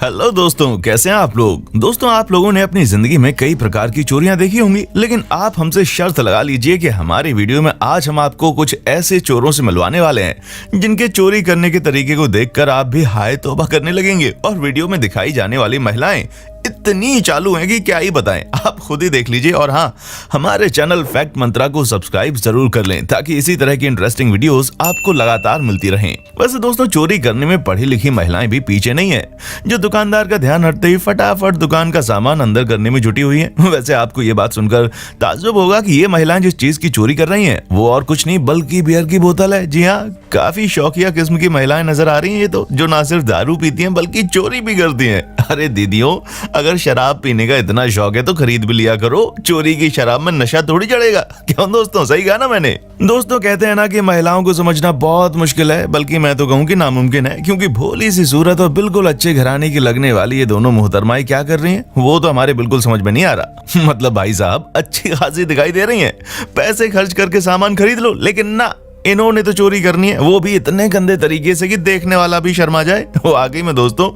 Hello दोस्तों, कैसे हैं आप लोग। दोस्तों, आप लोगों ने अपनी जिंदगी में कई प्रकार की चोरियां देखी होंगी, लेकिन आप हमसे शर्त लगा लीजिए कि हमारी वीडियो में आज हम आपको कुछ ऐसे चोरों से मिलवाने वाले हैं जिनके चोरी करने के तरीके को देखकर आप भी हाय तौबा करने लगेंगे। और वीडियो में दिखाई जाने वाली महिलाएं इतनी चालू हैं कि क्या ही बताएं, आप खुद ही देख लीजिए। और हाँ, हमारे चैनल फैक्ट मंत्रा को सब्सक्राइब जरूर कर लें ताकि इसी तरह की इंटरेस्टिंग वीडियोस आपको लगातार मिलती रहें। वैसे दोस्तों, चोरी करने में पढ़ी लिखी महिलाएं भी पीछे नहीं है, जो दुकानदार का ध्यान हटते ही फटाफट दुकान का सामान अंदर करने में जुटी हुई है। वैसे आपको ये बात सुनकर ताज्जुब होगा कि ये महिलाएं जिस चीज की चोरी कर रही हैं वो और कुछ नहीं बल्कि बियर की बोतल है। जी हाँ, काफी शौकिया किस्म की महिलाएं नजर आ रही हैं ये तो, जो ना सिर्फ दारू पीती हैं बल्कि चोरी भी करती हैं। अरे दीदियों, अगर शराब पीने का इतना शौक है तो खरीद भी लिया करो, चोरी की शराब में नशा थोड़ी चढ़ेगा। क्यों दोस्तों, सही कहा ना मैंने। दोस्तों, कहते हैं ना कि महिलाओं को समझना बहुत मुश्किल है, बल्कि मैं तो कहूँ कि नामुमकिन है, क्योंकि भोली सी सूरत और बिल्कुल अच्छे घराने की लगने वाली ये दोनों मोहतरमाएं क्या कर रही हैं वो तो हमारे बिल्कुल समझ में नहीं आ रहा। मतलब भाई साहब अच्छी खासी दिखाई दे रही हैं, पैसे खर्च करके सामान खरीद लो, लेकिन ना, इन्होंने तो चोरी करनी है, वो भी इतने गंदे तरीके से कि देखने वाला भी शर्मा जाए। वो वाकई में दोस्तों,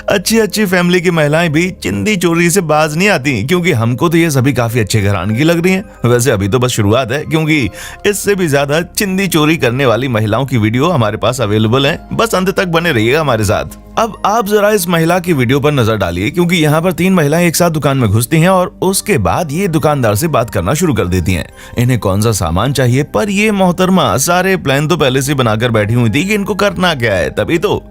अच्छी अच्छी फैमिली की महिलाएं भी चिंदी चोरी से बाज नहीं आती, क्योंकि हमको तो ये सभी काफी अच्छे घराने की लग रही हैं। वैसे अभी तो बस शुरुआत है, क्योंकि इससे भी ज्यादा चिंदी चोरी करने वाली महिलाओं की वीडियो हमारे पास अवेलेबल है। बस अंत तक बने रहिएगा हमारे साथ। अब आप जरा इस महिला की वीडियो पर नजर डालिए, क्योंकि यहाँ पर 3 महिलाएं एक साथ दुकान में घुसती हैं और उसके बाद ये दुकानदार से बात करना शुरू कर देती हैं। इन्हें कौन सा सामान चाहिए, पर ये मोहतरमा सारे प्लान तो पहले से बनाकर बैठी हुई थी कि इनको करना क्या है। तभी तो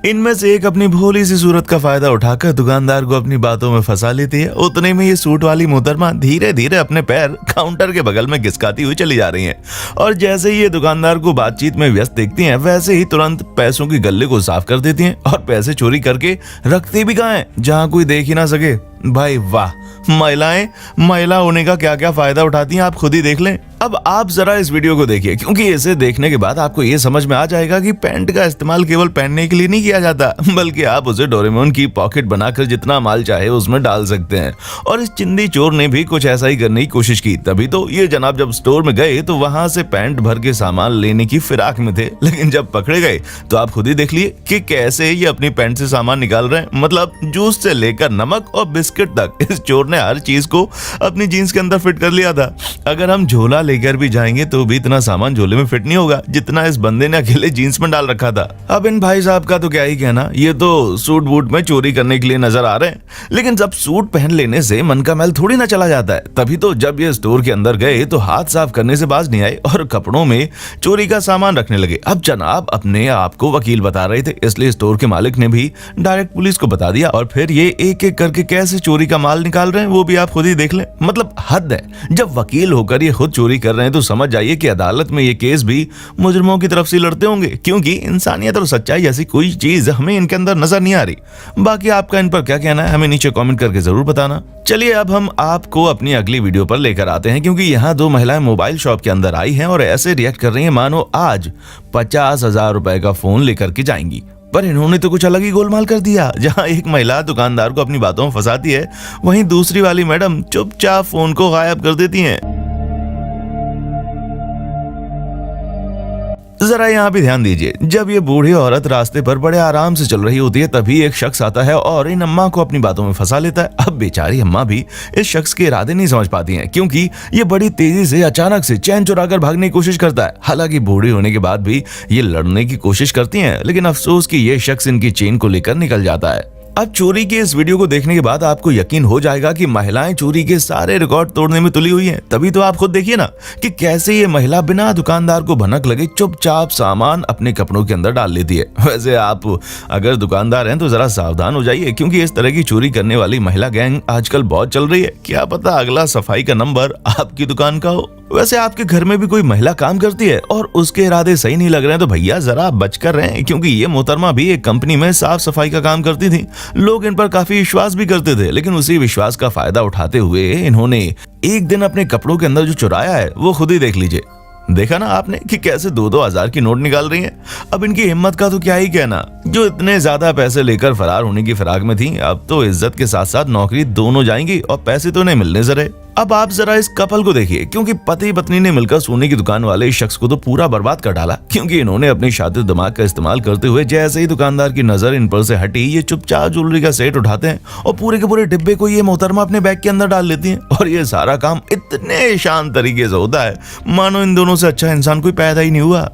इनमें से एक अपनी भोली सी सूरत का फायदा उठाकर दुकानदार को अपनी बातों में फंसा लेती है। उतने में ये सूट वाली मोहतरमा धीरे धीरे अपने पैर काउंटर के बगल में घिसकाती हुई चली जा रही है। और जैसे ही ये दुकानदार को बातचीत में व्यस्त देखती हैं, वैसे ही तुरंत पैसों की गल्ले को साफ कर देती हैं और पैसे चोरी करके रखते भी कहाँ हैं, जहां कोई देख ही ना सके। भाई वाह, महिलाएं महिला होने का क्या क्या फायदा उठाती हैं, आप खुद ही देख लें। अब आप जरा इस वीडियो को देखिए, क्योंकि इसे देखने के बाद आपको ये समझ में आ जाएगा कि पैंट का इस्तेमाल केवल पहनने के लिए नहीं किया जाता, बल्कि आप उसे डोरेमोन की पॉकेट बनाकर जितना माल चाहे उसमें डाल सकते हैं। और इस चिंदी चोर ने भी कुछ ऐसा ही करने की कोशिश की। तभी तो ये जनाब जब स्टोर में गए तो वहां से पैंट भर के सामान लेने की फिराक में थे, लेकिन जब पकड़े गए तो आप खुद ही देख लिए कि कैसे ये अपनी पैंट से सामान निकाल रहे हैं। मतलब जूस से लेकर नमक और बिस्किट तक, इस चोर ने हर चीज को अपनी जीन्स के अंदर फिट कर लिया था। अगर हम झोला लेकर भी जाएंगे तो भी इतना सामान झोले में फिट नहीं होगा जितना इस बंदे ने अकेले जीन्स में डाल रखा था। अब इन भाई साहब का तो क्या ही कहना, ये तो सूट बूट में चोरी करने के लिए नजर आ रहे हैं, लेकिन जब सूट पहन लेने से मन का मैल थोड़ी ना चला जाता है। तभी तो जब ये स्टोर के अंदर गए तो हाथ साफ करने से बाज नहीं आए और कपड़ों में चोरी का सामान रखने लगे। अब जनाब अपने आप को वकील बता रहे थे, इसलिए स्टोर के मालिक ने भी डायरेक्ट पुलिस को बता दिया। और फिर ये एक एक करके कैसे चोरी का माल निकाल रहे हैं वो भी आप खुद ही देख लें। मतलब हद है, जब वकील होकर ये खुद चोरी कर रहे हैं तो समझ जाइए कि अदालत में ये केस भी मुजरिमों की तरफ से लड़ते होंगे, क्योंकि इंसानियत और सच्चाई ऐसी कोई चीज हमें इनके अंदर नजर नहीं आ रही। बाकी आपका इन पर क्या कहना है हमें नीचे कमेंट करके जरूर बताना। चलिए अब हम आपको अपनी अगली वीडियो पर लेकर आते हैं, क्योंकि यहाँ 2 महिलाएं मोबाइल शॉप के अंदर आई हैं और ऐसे रिएक्ट कर रही हैं मानो आज 50,000 रुपए का फोन लेकर के जाएंगी। पर इन्होंने तो कुछ अलग ही गोलमाल कर दिया। जहां एक महिला दुकानदार को अपनी बातों में फंसाती है, वहीं दूसरी वाली मैडम चुपचाप फोन को गायब कर देती हैं। जरा यहाँ भी ध्यान दीजिए, जब ये बूढ़ी औरत रास्ते पर बड़े आराम से चल रही होती है तभी एक शख्स आता है और इन अम्मा को अपनी बातों में फंसा लेता है। अब बेचारी अम्मा भी इस शख्स के इरादे नहीं समझ पाती हैं, क्योंकि ये बड़ी तेजी से अचानक से चैन चुराकर भागने की कोशिश करता है। हालांकि बूढ़ी होने के बाद भी ये लड़ने की कोशिश करती हैं, लेकिन अफसोस कि ये शख्स इनकी चेन को लेकर निकल जाता है। अब चोरी के इस वीडियो को देखने के बाद आपको यकीन हो जाएगा कि महिलाएं चोरी के सारे रिकॉर्ड तोड़ने में तुली हुई हैं। तभी तो आप खुद देखिए ना कि कैसे ये महिला बिना दुकानदार को भनक लगे चुपचाप सामान अपने कपड़ों के अंदर डाल लेती है। वैसे आप अगर दुकानदार हैं तो जरा सावधान हो जाइए, क्योंकि इस तरह की चोरी करने वाली महिला गैंग आजकल बहुत चल रही है। क्या पता अगला सफाई का नंबर आपकी दुकान का हो। वैसे आपके घर में भी कोई महिला काम करती है और उसके इरादे सही नहीं लग रहे हैं तो भैया जरा बचकर रहें, क्योंकि ये मोहतरमा भी एक कंपनी में साफ सफाई का काम करती थी। लोग इन पर काफी विश्वास भी करते थे, लेकिन उसी विश्वास का फायदा उठाते हुए इन्होंने एक दिन अपने कपड़ों के अंदर जो चुराया है वो खुद ही देख लीजिए। देखा ना आपने कि कैसे 2-2 हजार की नोट निकाल रही हैं। अब इनकी हिम्मत का तो क्या ही कहना, जो इतने ज्यादा पैसे लेकर फरार होने की फिराक में थी, अब तो इज्जत के साथ साथ नौकरी दोनों जाएंगी और पैसे तो नहीं मिलने जरे। अब आप जरा इस कपल को देखिए, क्योंकि पति पत्नी ने मिलकर सोने की दुकान वाले इस शख्स को तो पूरा बर्बाद कर डाला, क्योंकि इन्होंने अपने शातिर दिमाग का इस्तेमाल करते हुए जैसे ही दुकानदार की नजर इन पर से हटी, ये चुपचाप ज्वेलरी का सेट उठाते हैं और पूरे के पूरे डिब्बे को ये मोहतरमा अपने बैग के अंदर डाल लेती हैं। और ये सारा काम इतने शांत तरीके से होता है मानो इन दोनों से अच्छा इंसान कोई पैदा ही नहीं हुआ।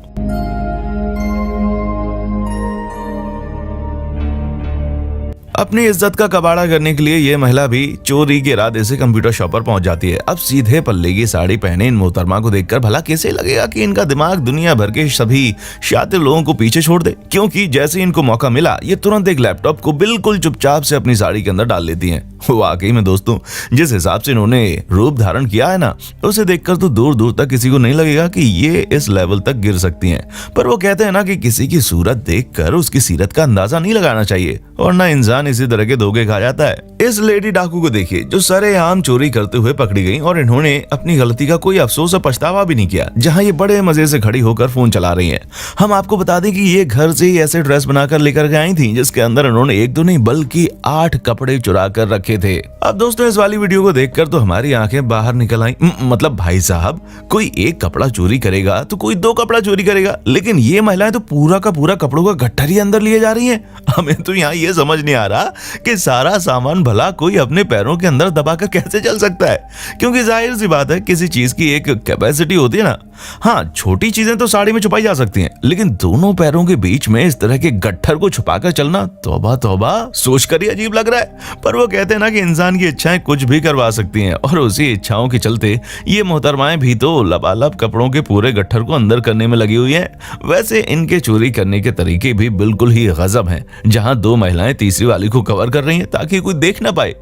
अपनी इज्जत का कबाड़ा करने के लिए ये महिला भी चोरी के इरादे से कंप्यूटर शॉप पर पहुंच जाती है। अब सीधे पल्ले की साड़ी पहने इन मोहतरमा को देखकर भला कैसे लगेगा कि इनका दिमाग दुनिया भर के सभी शातिर लोगों को पीछे छोड़ दे, क्योंकि जैसे इनको मौका मिला ये तुरंत एक लैपटॉप को बिल्कुल चुपचाप से अपनी साड़ी के अंदर डाल लेती हैं। वाकई में दोस्तों, जिस हिसाब से इन्होंने रूप धारण किया है ना, उसे देखकर तो दूर दूर तक किसी को नहीं लगेगा कि ये इस लेवल तक गिर सकती हैं। पर वो कहते हैं ना कि किसी की सूरत देखकर उसकी सीरत का अंदाजा नहीं लगाना चाहिए, और ना इंसान इसी तरह के धोखे खा जाता है। इस लेडी डाकू को देखिए जो सरेआम चोरी करते हुए पकड़ी गई और इन्होंने अपनी गलती का कोई अफसोस और पछतावा भी नहीं किया, जहां ये बड़े मजे से खड़ी होकर फोन चला रही हैं। हम आपको बता दें कि ये घर से ही ऐसे ड्रेस बनाकर लेकर आई थी जिसके अंदर इन्होंने एक दो नहीं बल्कि 8 कपड़े चुरा कर रखे थे। अब दोस्तों, इस वाली वीडियो को देखकर तो हमारी आंखें बाहर निकल आई। मतलब भाई साहब, कोई एक कपड़ा चोरी करेगा तो कोई 2 कपड़ा चोरी करेगा, लेकिन ये महिलाएं तो पूरा का पूरा कपड़ों का गट्ठर ही अंदर लिए जा रही हैं। हमें तो यहाँ ये समझ नहीं आ रहा कि सारा सामान भला कोई अपने पैरों के अंदर दबाकर कैसे चल सकता है, क्योंकि जाहिर सी बात है किसी चीज की एक कैपेसिटी होती है ना। हाँ, छोटी चीजें तो साड़ी में छुपाई जा सकती हैं, लेकिन दोनों पैरों के बीच में इस तरह के गट्ठर को छुपाकर चलना, तौबा तौबा, सोचकर ही अजीब लग रहा है। पर वो कहते हैं ना कि इंसान की इच्छाएं कुछ भी करवा सकती हैं, और उसी इच्छाओं के चलते ये मोहतरमाएं भी तो लबालब कपड़ों के पूरे गट्ठर को अंदर करने में लगी हुई हैं। वैसे इनके चोरी करने के तरीके भी बिल्कुल ही गजब हैं, जहां 2 महिलाएं तीसरी वाली को कवर कर रही हैं ताकि कोई देख ना पाए।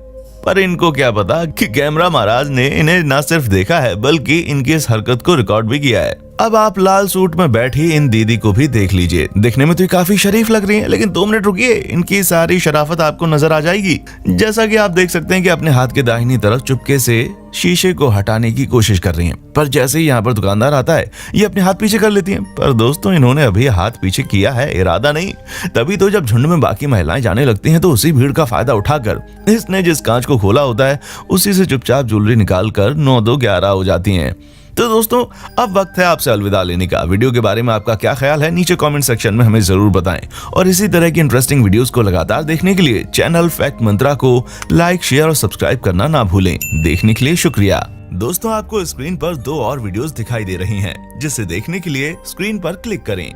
पर इनको क्या पता कि कैमरा महाराज ने इन्हें न सिर्फ देखा है बल्कि इनकी इस हरकत को रिकॉर्ड भी किया है। अब आप लाल सूट में बैठी इन दीदी को भी देख लीजिए। दिखने में तो ये काफी शरीफ लग रही हैं, लेकिन 2 मिनट रुकिए, इनकी सारी शराफत आपको नजर आ जाएगी। जैसा कि आप देख सकते हैं कि अपने हाथ के दाहिनी तरफ चुपके से शीशे को हटाने की कोशिश कर रही हैं, पर जैसे ही यहाँ पर दुकानदार आता है ये अपने हाथ पीछे कर लेती हैं। पर दोस्तों, इन्होंने अभी हाथ पीछे किया है, इरादा नहीं। तभी तो जब झुंड में बाकी महिलाएं जाने लगती हैं तो उसी भीड़ का फायदा उठाकर इसने जिस कांच को खोला होता है उसी से चुपचाप ज्वेलरी निकाल कर 9-2-11 हो जाती हैं। तो दोस्तों, अब वक्त है आपसे अलविदा लेने का। वीडियो के बारे में आपका क्या ख्याल है नीचे कमेंट सेक्शन में हमें जरूर बताएं, और इसी तरह की इंटरेस्टिंग वीडियोस को लगातार देखने के लिए चैनल फैक्ट मंत्रा को लाइक, शेयर और सब्सक्राइब करना ना भूलें। देखने के लिए शुक्रिया। दोस्तों, आपको स्क्रीन पर 2 और वीडियोस दिखाई दे रही हैं, जिसे देखने के लिए स्क्रीन पर क्लिक करें।